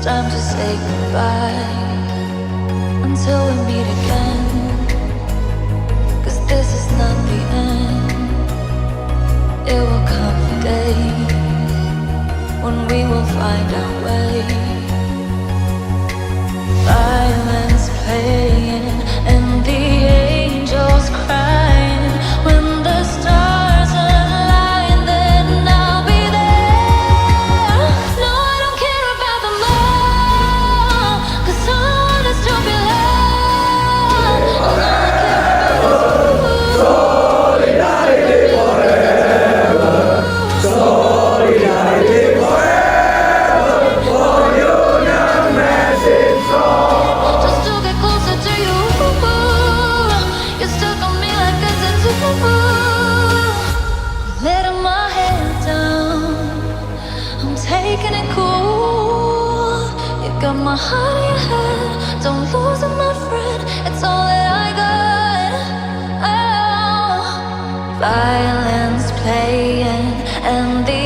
time to say goodbye until we meet again. 'Cause this is not the end. It will come a day when we will find our way. Violence playing and the angels crying. When the stars align, then I'll be there. No, I don't care about the love, 'cause all I want is to be loved. All I care about is you. Solidarity forever. Solidarity forever. For Union Mesin strong. Just to get closer to you. You're stuck on me like a tattoo. Letting my head down, I'm taking it cool. You got my heart in your head, don't lose it, my friend. It's all that I got. Oh, violence playing and the